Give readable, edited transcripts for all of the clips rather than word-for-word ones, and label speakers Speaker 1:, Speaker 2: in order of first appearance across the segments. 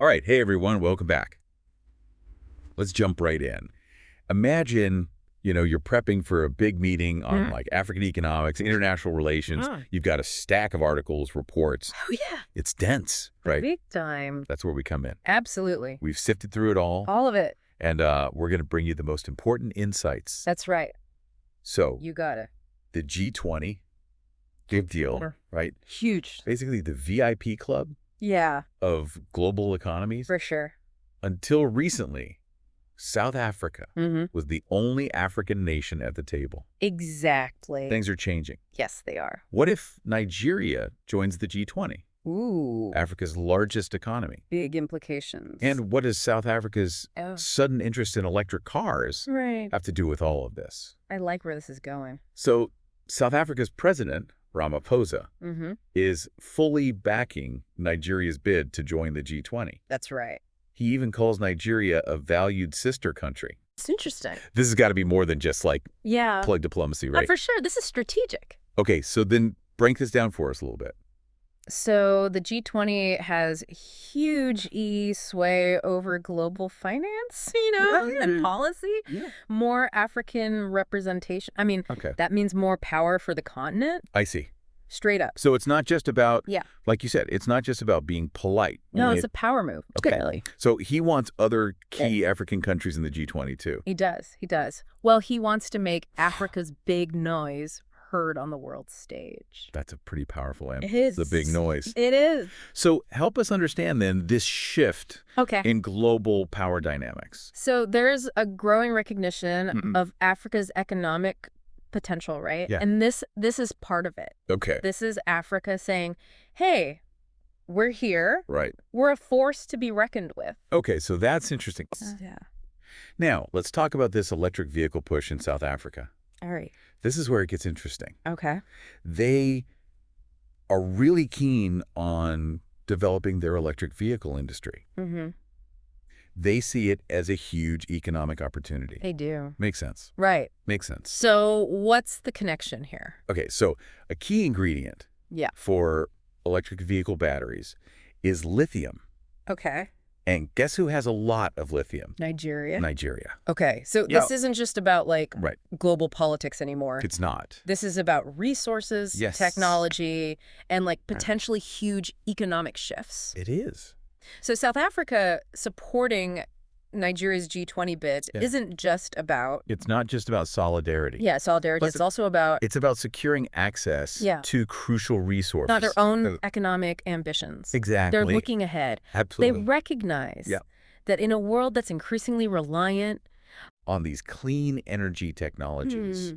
Speaker 1: All right. Hey, everyone. Welcome back. Let's jump right in. Imagine, you're prepping for a big meeting on like African economics, international relations. You've got a stack of articles, reports.
Speaker 2: Oh, yeah.
Speaker 1: It's dense, right?
Speaker 2: Big time.
Speaker 1: That's where we come in.
Speaker 2: Absolutely.
Speaker 1: We've sifted through it all.
Speaker 2: All of it.
Speaker 1: And we're going to bring you the most important insights.
Speaker 2: That's right.
Speaker 1: So
Speaker 2: You got it.
Speaker 1: the G20, big deal,
Speaker 2: Sure.
Speaker 1: right?
Speaker 2: Huge.
Speaker 1: Basically the VIP club
Speaker 2: Yeah,
Speaker 1: of global economies.
Speaker 2: for sure.
Speaker 1: Until recently, South Africa
Speaker 2: Mm-hmm.
Speaker 1: was the only African nation at the table.
Speaker 2: Exactly.
Speaker 1: Things are changing.
Speaker 2: Yes, they are.
Speaker 1: What if Nigeria joins the G20,
Speaker 2: Ooh.
Speaker 1: Africa's largest economy?
Speaker 2: Big implications.
Speaker 1: And what does South Africa's sudden interest in electric cars
Speaker 2: Right.
Speaker 1: have to do with all of this?
Speaker 2: I like where this is going.
Speaker 1: So South Africa's president, Ramaphosa,
Speaker 2: Mm-hmm. is
Speaker 1: fully backing Nigeria's bid to join the G20.
Speaker 2: That's right.
Speaker 1: He even calls Nigeria a valued sister country.
Speaker 2: It's interesting.
Speaker 1: This has got to be more than just like
Speaker 2: Yeah.
Speaker 1: plug diplomacy, right?
Speaker 2: For sure. This is strategic.
Speaker 1: Okay, so then break this down for us a little bit.
Speaker 2: So the G20 has huge sway over global finance, and policy.
Speaker 1: Yeah.
Speaker 2: More African representation. I mean,
Speaker 1: Okay,
Speaker 2: that means more power for the continent.
Speaker 1: I see.
Speaker 2: Straight up.
Speaker 1: So it's not just about,
Speaker 2: Yeah.
Speaker 1: like you said, it's not just about being polite.
Speaker 2: No,
Speaker 1: Only
Speaker 2: it's a power move.
Speaker 1: Okay.
Speaker 2: Really.
Speaker 1: So he wants other key African countries in the G20 too.
Speaker 2: He does. He does. Well, he wants to make Africa's big noise heard on the world stage.
Speaker 1: That's a pretty powerful
Speaker 2: It is.
Speaker 1: the big noise.
Speaker 2: It is.
Speaker 1: So help us understand then this shift
Speaker 2: Okay.
Speaker 1: in global power dynamics.
Speaker 2: So there's a growing recognition of Africa's economic potential, right?
Speaker 1: Yeah.
Speaker 2: And this is part of it.
Speaker 1: Okay.
Speaker 2: This is Africa saying, hey, we're here.
Speaker 1: Right.
Speaker 2: We're a force to be reckoned with.
Speaker 1: Okay, so that's interesting.
Speaker 2: Yeah.
Speaker 1: Now, let's talk about this electric vehicle push in South Africa.
Speaker 2: All right.
Speaker 1: This is where it gets interesting.
Speaker 2: Okay.
Speaker 1: They are really keen on developing their electric vehicle industry.
Speaker 2: Mm-hmm.
Speaker 1: They see it as a huge economic opportunity.
Speaker 2: They do.
Speaker 1: Makes sense.
Speaker 2: Right.
Speaker 1: Makes sense.
Speaker 2: So what's the connection here?
Speaker 1: Okay, so a key ingredient
Speaker 2: Yeah.
Speaker 1: for electric vehicle batteries is lithium.
Speaker 2: Okay.
Speaker 1: And guess who has a lot of lithium?
Speaker 2: Nigeria.
Speaker 1: Nigeria.
Speaker 2: Okay. So
Speaker 1: Yeah.
Speaker 2: this isn't just about like
Speaker 1: Right.
Speaker 2: global politics anymore.
Speaker 1: It's not.
Speaker 2: This is about resources,
Speaker 1: Yes.
Speaker 2: technology, and like potentially huge economic shifts.
Speaker 1: It is.
Speaker 2: So South Africa supporting Nigeria's G20 bid
Speaker 1: Yeah.
Speaker 2: isn't just about,
Speaker 1: It's not just about solidarity.
Speaker 2: solidarity.
Speaker 1: But
Speaker 2: It's also about
Speaker 1: It's about securing access
Speaker 2: Yeah.
Speaker 1: to crucial resources.
Speaker 2: not their own economic ambitions.
Speaker 1: Exactly.
Speaker 2: They're looking ahead.
Speaker 1: Absolutely.
Speaker 2: They recognize
Speaker 1: Yeah.
Speaker 2: that in a world that's increasingly reliant
Speaker 1: On these clean energy technologies,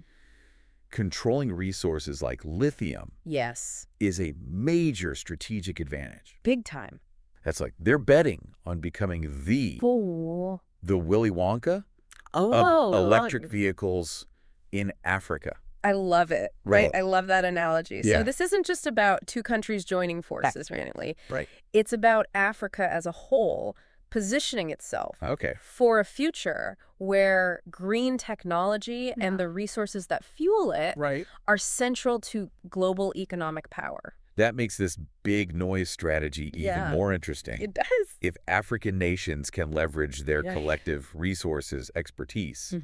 Speaker 1: controlling resources like lithium
Speaker 2: yes,
Speaker 1: is a major strategic advantage.
Speaker 2: big time.
Speaker 1: That's like they're betting on becoming the Willy Wonka of electric vehicles in Africa.
Speaker 2: I love it.
Speaker 1: Right.
Speaker 2: I love that analogy.
Speaker 1: Yeah.
Speaker 2: So this isn't just about two countries joining forces randomly.
Speaker 1: Right.
Speaker 2: It's about Africa as a whole positioning itself
Speaker 1: Okay.
Speaker 2: for a future where green technology and the resources that fuel it
Speaker 1: Right.
Speaker 2: are central to global economic power.
Speaker 1: That makes this big noise strategy even
Speaker 2: Yeah.
Speaker 1: more interesting.
Speaker 2: It does.
Speaker 1: If African nations can leverage their
Speaker 2: Yeah.
Speaker 1: collective resources, expertise,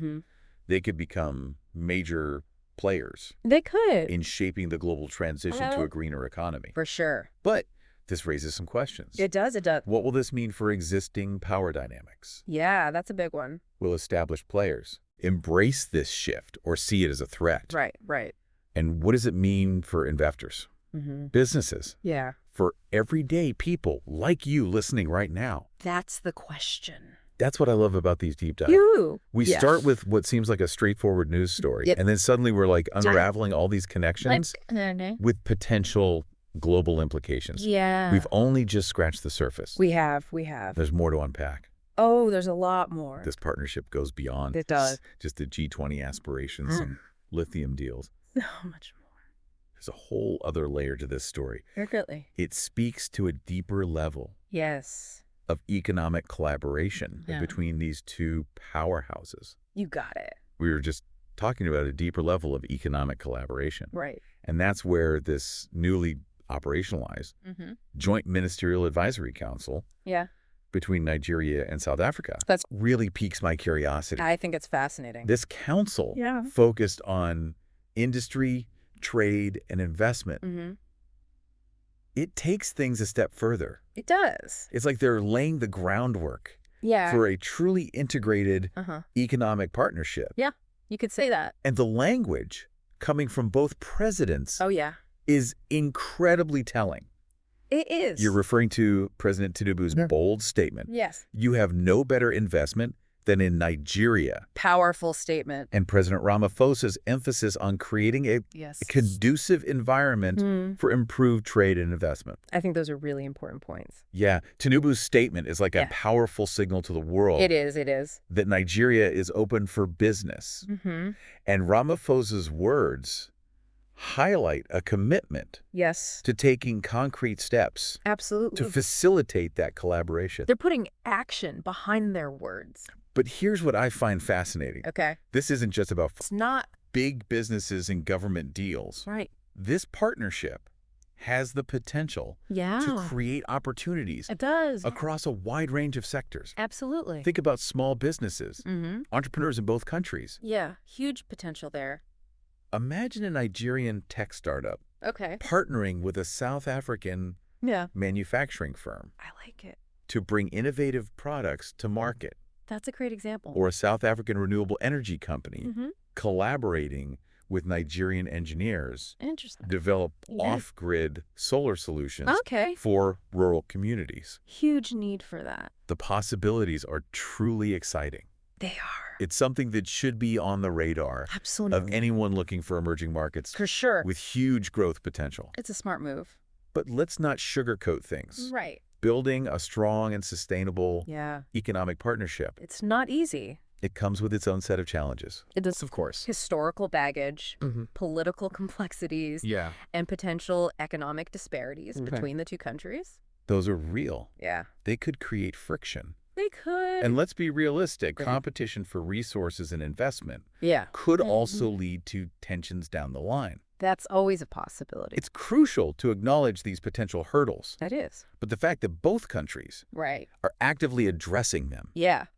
Speaker 1: they could become major players
Speaker 2: They could.
Speaker 1: in shaping the global transition to a greener economy.
Speaker 2: For sure.
Speaker 1: But this raises some questions.
Speaker 2: It does. It does.
Speaker 1: What will this mean for existing power dynamics?
Speaker 2: Yeah, that's a big one.
Speaker 1: Will established players embrace this shift or see it as a threat?
Speaker 2: Right, right.
Speaker 1: And what does it mean for investors, businesses,
Speaker 2: Yeah.
Speaker 1: for everyday people like you listening right now?
Speaker 2: That's the question.
Speaker 1: That's what I love about these deep dives. We
Speaker 2: Yeah.
Speaker 1: start with what seems like a straightforward news story,
Speaker 2: Yep.
Speaker 1: and then suddenly we're like unraveling all these connections with potential global implications.
Speaker 2: Yeah.
Speaker 1: We've only just scratched the surface.
Speaker 2: We have.
Speaker 1: There's more to unpack.
Speaker 2: Oh, there's a lot more.
Speaker 1: This partnership goes beyond
Speaker 2: It does.
Speaker 1: just the G20 aspirations and lithium deals.
Speaker 2: So much more.
Speaker 1: There's a whole other layer to this story.
Speaker 2: Really.
Speaker 1: It speaks to a deeper level
Speaker 2: Yes.
Speaker 1: of economic collaboration
Speaker 2: Yeah.
Speaker 1: between these two powerhouses.
Speaker 2: You got it.
Speaker 1: We were just talking about a deeper level of economic collaboration.
Speaker 2: Right.
Speaker 1: And that's where this newly operationalized Joint Ministerial Advisory Council
Speaker 2: Yeah.
Speaker 1: between Nigeria and South Africa
Speaker 2: That's
Speaker 1: really piques my curiosity.
Speaker 2: I think it's fascinating.
Speaker 1: This council focused on industry, trade, and investment. It takes things a step further.
Speaker 2: It does.
Speaker 1: It's like they're laying the groundwork for a truly integrated economic partnership.
Speaker 2: Yeah, you could say that.
Speaker 1: And the language coming from both presidents is incredibly telling.
Speaker 2: It is.
Speaker 1: You're referring to President Tinubu's bold statement.
Speaker 2: Yes.
Speaker 1: You have no better investment than in Nigeria.
Speaker 2: Powerful statement.
Speaker 1: And President Ramaphosa's emphasis on creating a conducive environment for improved trade and investment.
Speaker 2: I think those are really important points.
Speaker 1: Yeah. Tinubu's statement is like a powerful signal to the world.
Speaker 2: It is. It is.
Speaker 1: That Nigeria is open for business. And Ramaphosa's words highlight a commitment to taking concrete steps to facilitate that collaboration.
Speaker 2: They're putting action behind their words.
Speaker 1: But here's what I find fascinating.
Speaker 2: Okay.
Speaker 1: This isn't just about
Speaker 2: it's not
Speaker 1: big businesses and government deals.
Speaker 2: Right.
Speaker 1: This partnership has the potential to create opportunities
Speaker 2: it does.
Speaker 1: across a wide range of sectors.
Speaker 2: Absolutely.
Speaker 1: Think about small businesses, entrepreneurs in both countries.
Speaker 2: Yeah, huge potential there.
Speaker 1: Imagine a Nigerian tech startup partnering with a South African manufacturing firm.
Speaker 2: I like it.
Speaker 1: To bring innovative products to market.
Speaker 2: That's a great example.
Speaker 1: Or a South African renewable energy company collaborating with Nigerian engineers
Speaker 2: Interesting.
Speaker 1: develop off-grid solar solutions for rural communities.
Speaker 2: Huge need for that.
Speaker 1: The possibilities are truly exciting.
Speaker 2: They are.
Speaker 1: It's something that should be on the radar of anyone looking for emerging markets
Speaker 2: for sure
Speaker 1: with huge growth potential.
Speaker 2: It's a smart move.
Speaker 1: But let's not sugarcoat things.
Speaker 2: Right.
Speaker 1: Building a strong and sustainable economic partnership.
Speaker 2: It's not easy.
Speaker 1: It comes with its own set of challenges.
Speaker 2: It does, of course. Historical baggage, political complexities, and potential economic disparities between the two countries.
Speaker 1: Those are real.
Speaker 2: Yeah.
Speaker 1: They could create friction.
Speaker 2: They could.
Speaker 1: And let's be realistic. Competition for resources and investment could also lead to tensions down the line.
Speaker 2: That's always a possibility.
Speaker 1: It's crucial to acknowledge these potential hurdles.
Speaker 2: That is.
Speaker 1: But the fact that both countries are actively addressing them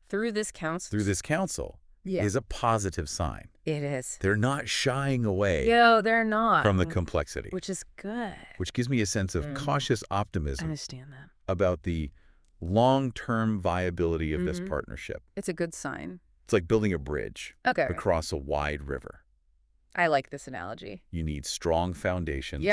Speaker 2: through this council
Speaker 1: is a positive sign.
Speaker 2: It is.
Speaker 1: They're not shying away
Speaker 2: they're not.
Speaker 1: from the complexity.
Speaker 2: Which is good.
Speaker 1: Which gives me a sense of cautious optimism
Speaker 2: I understand that.
Speaker 1: about the long-term viability of this partnership.
Speaker 2: It's a good sign.
Speaker 1: It's like building a bridge across a wide river.
Speaker 2: I like this analogy.
Speaker 1: You need strong foundations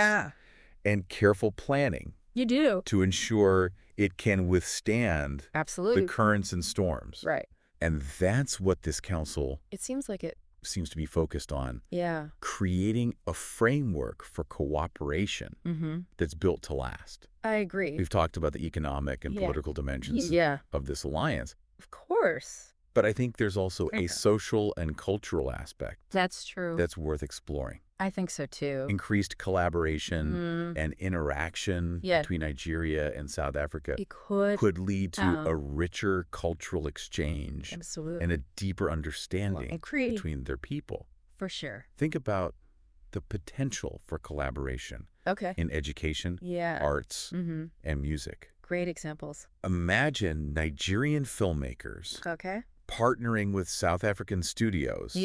Speaker 1: and careful planning.
Speaker 2: You do.
Speaker 1: To ensure it can withstand the currents and storms.
Speaker 2: Right.
Speaker 1: And that's what this council
Speaker 2: seems
Speaker 1: to be focused on.
Speaker 2: Yeah.
Speaker 1: Creating a framework for cooperation that's built to last.
Speaker 2: I agree.
Speaker 1: We've talked about the economic and political dimensions of this alliance.
Speaker 2: Of course.
Speaker 1: But I think there's also a social and cultural aspect.
Speaker 2: That's true.
Speaker 1: That's worth exploring.
Speaker 2: I think so too.
Speaker 1: Increased collaboration and interaction between Nigeria and South Africa could lead to a richer cultural exchange and a deeper understanding between their people.
Speaker 2: For sure.
Speaker 1: Think about the potential for collaboration in education, arts, and music.
Speaker 2: Great examples.
Speaker 1: Imagine Nigerian filmmakers partnering with South African studios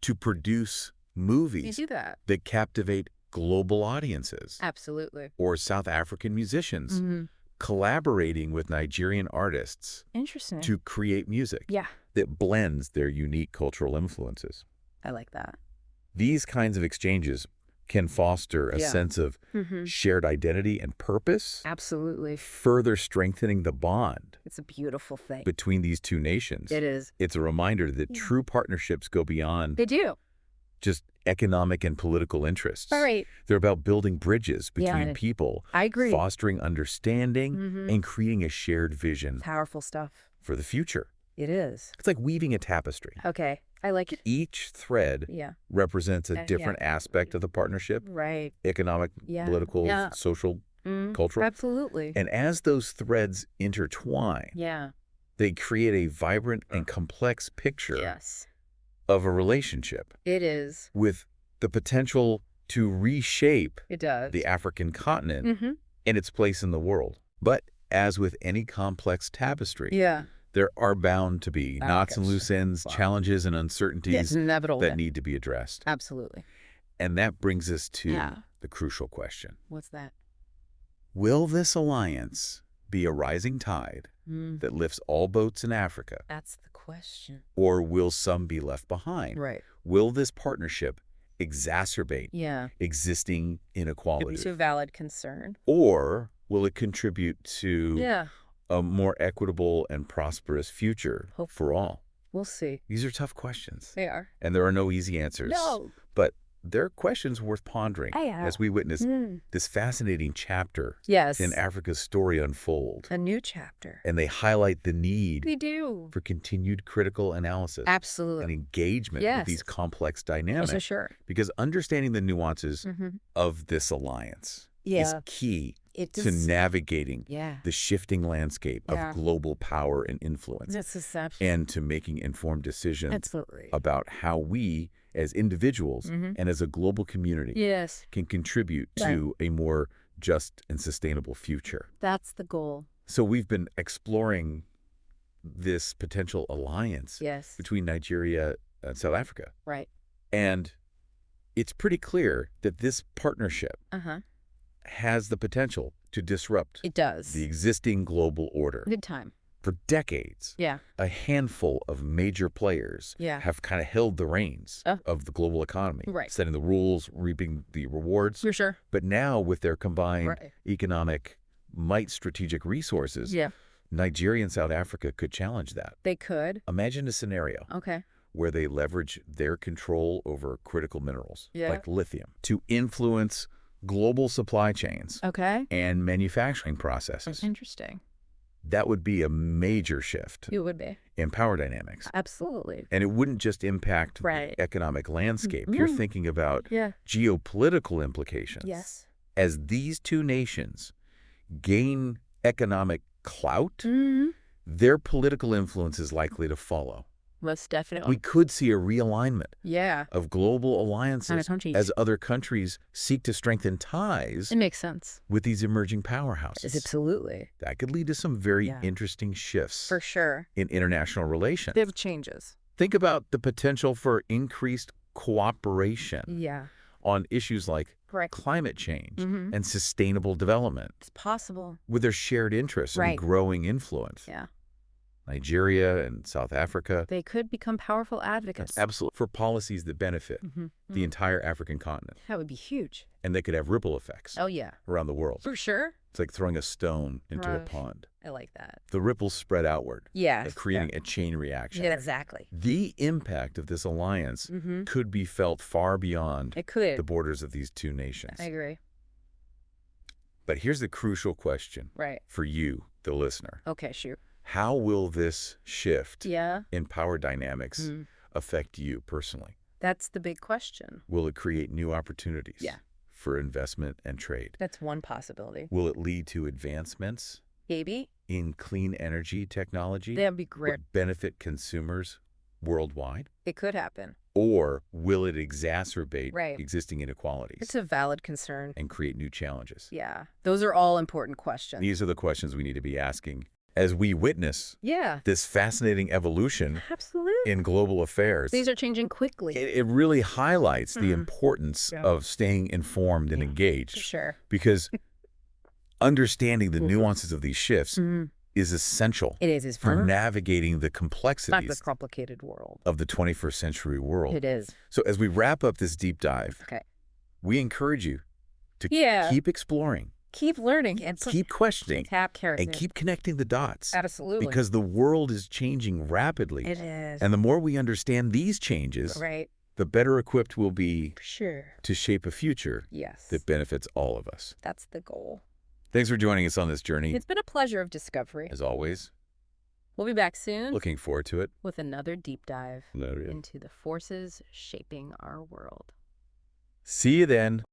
Speaker 1: to produce movies that captivate global audiences.
Speaker 2: Absolutely.
Speaker 1: Or South African musicians collaborating with Nigerian artists to create music that blends their unique cultural influences.
Speaker 2: I like that.
Speaker 1: These kinds of exchanges can foster a sense of shared identity and purpose.
Speaker 2: Absolutely.
Speaker 1: Further strengthening the bond.
Speaker 2: It's a beautiful thing.
Speaker 1: Between these two nations.
Speaker 2: It is.
Speaker 1: It's a reminder that true partnerships go beyond.
Speaker 2: They do.
Speaker 1: Just economic and political interests.
Speaker 2: Right.
Speaker 1: They're about building bridges between people.
Speaker 2: I agree.
Speaker 1: Fostering understanding and creating a shared vision.
Speaker 2: Powerful stuff.
Speaker 1: For the future.
Speaker 2: It is.
Speaker 1: It's like weaving a tapestry.
Speaker 2: Okay. I like it.
Speaker 1: Each thread represents a different aspect of the partnership.
Speaker 2: Right.
Speaker 1: Economic, political, social, cultural.
Speaker 2: Absolutely.
Speaker 1: And as those threads intertwine, they create a vibrant and complex picture of a relationship.
Speaker 2: It is.
Speaker 1: With the potential to reshape
Speaker 2: the
Speaker 1: African continent and its place in the world. But as with any complex tapestry,
Speaker 2: Yeah.
Speaker 1: there are bound to be knots and loose ends,
Speaker 2: Wow.
Speaker 1: challenges and uncertainties
Speaker 2: Inevitable.
Speaker 1: that need to be addressed.
Speaker 2: Absolutely.
Speaker 1: And that brings us to the crucial question.
Speaker 2: What's that?
Speaker 1: Will this alliance be a rising tide that lifts all boats in Africa?
Speaker 2: That's the question.
Speaker 1: Or will some be left behind?
Speaker 2: Right.
Speaker 1: Will this partnership exacerbate existing inequalities?
Speaker 2: It's a valid concern.
Speaker 1: Or will it contribute to a more equitable and prosperous future for all?
Speaker 2: We'll see.
Speaker 1: These are tough questions.
Speaker 2: They are.
Speaker 1: And there are no easy answers.
Speaker 2: No.
Speaker 1: But they're questions worth pondering as we witness this fascinating chapter in Africa's story unfold.
Speaker 2: A new chapter.
Speaker 1: And they highlight the need
Speaker 2: for
Speaker 1: continued critical analysis and engagement with these complex dynamics.
Speaker 2: For sure.
Speaker 1: Because understanding the nuances of this alliance is key to navigating the shifting landscape of global power and influence. And to making informed decisions about how we as individuals and as a global community can contribute to a more just and sustainable future.
Speaker 2: That's the goal.
Speaker 1: So we've been exploring this potential alliance between Nigeria and South Africa.
Speaker 2: Right.
Speaker 1: And it's pretty clear that this partnership has the potential to disrupt the existing global order.
Speaker 2: Good time.
Speaker 1: For decades, a handful of major players have kind of held the reins of the global economy, setting the rules, reaping the rewards.
Speaker 2: For sure.
Speaker 1: But now with their combined economic might, strategic resources, Nigeria and South Africa could challenge that.
Speaker 2: They could.
Speaker 1: Imagine a scenario where they leverage their control over critical minerals, like lithium, to influence global supply chains and manufacturing processes.
Speaker 2: Interesting.
Speaker 1: That would be a major shift
Speaker 2: It would be.
Speaker 1: in power dynamics.
Speaker 2: Absolutely.
Speaker 1: And it wouldn't just impact the economic landscape. You're thinking about geopolitical implications.
Speaker 2: Yes.
Speaker 1: As these two nations gain economic clout, their political influence is likely to follow.
Speaker 2: Most definitely.
Speaker 1: We could see a realignment of global alliances as other countries seek to strengthen ties
Speaker 2: It makes sense.
Speaker 1: with these emerging powerhouses.
Speaker 2: Absolutely.
Speaker 1: That could lead to some very interesting shifts
Speaker 2: For sure.
Speaker 1: in international relations.
Speaker 2: Big changes.
Speaker 1: Think about the potential for increased cooperation on issues like climate change and sustainable development
Speaker 2: It's possible.
Speaker 1: with their shared interests and growing influence.
Speaker 2: Yeah.
Speaker 1: Nigeria and South Africa.
Speaker 2: They could become powerful advocates.
Speaker 1: Absolutely. For policies that benefit the entire African continent.
Speaker 2: That would be huge.
Speaker 1: And they could have ripple effects
Speaker 2: Oh, yeah.
Speaker 1: around the world.
Speaker 2: For sure.
Speaker 1: It's like throwing a stone into a
Speaker 2: Right.
Speaker 1: pond.
Speaker 2: I like that.
Speaker 1: The ripples spread outward,
Speaker 2: Yeah.
Speaker 1: creating a chain reaction.
Speaker 2: Yeah, exactly.
Speaker 1: The impact of this alliance could be felt far beyond
Speaker 2: It could.
Speaker 1: the borders of these two nations.
Speaker 2: I agree.
Speaker 1: But here's the crucial question for you, the listener.
Speaker 2: Okay, shoot.
Speaker 1: How will this shift
Speaker 2: Yeah.
Speaker 1: in power dynamics affect you personally?
Speaker 2: That's the big question.
Speaker 1: Will it create new opportunities for investment and trade?
Speaker 2: That's one possibility.
Speaker 1: Will it lead to advancements
Speaker 2: Maybe.
Speaker 1: in clean energy technology
Speaker 2: That'd be great.
Speaker 1: that benefit consumers worldwide?
Speaker 2: It could happen.
Speaker 1: Or will it exacerbate existing inequalities
Speaker 2: It's a valid concern.
Speaker 1: and create new challenges?
Speaker 2: Yeah. Those are all important questions.
Speaker 1: These are the questions we need to be asking as we witness
Speaker 2: Yeah.
Speaker 1: this fascinating evolution
Speaker 2: Absolutely.
Speaker 1: in global affairs.
Speaker 2: Things are changing quickly.
Speaker 1: It really highlights the importance of staying informed and engaged.
Speaker 2: For sure.
Speaker 1: Because understanding the nuances of these shifts is essential
Speaker 2: It is.
Speaker 1: for navigating the
Speaker 2: Not
Speaker 1: complexities
Speaker 2: this complicated world.
Speaker 1: of the 21st century world.
Speaker 2: It is.
Speaker 1: So as we wrap up this deep dive,
Speaker 2: Okay.
Speaker 1: we encourage you to
Speaker 2: Yeah.
Speaker 1: keep exploring,
Speaker 2: Keep learning and
Speaker 1: keep questioning,
Speaker 2: tap characters.
Speaker 1: and keep connecting the dots.
Speaker 2: Absolutely.
Speaker 1: Because the world is changing rapidly.
Speaker 2: It is.
Speaker 1: And the more we understand these changes,
Speaker 2: Right.
Speaker 1: the better equipped we'll be
Speaker 2: For sure.
Speaker 1: to shape a future
Speaker 2: Yes.
Speaker 1: that benefits all of us.
Speaker 2: That's the goal.
Speaker 1: Thanks for joining us on this journey.
Speaker 2: It's been a pleasure of discovery.
Speaker 1: As always,
Speaker 2: We'll be back soon
Speaker 1: looking forward to it.
Speaker 2: with another deep dive
Speaker 1: Love you.
Speaker 2: into the forces shaping our world.
Speaker 1: See you then.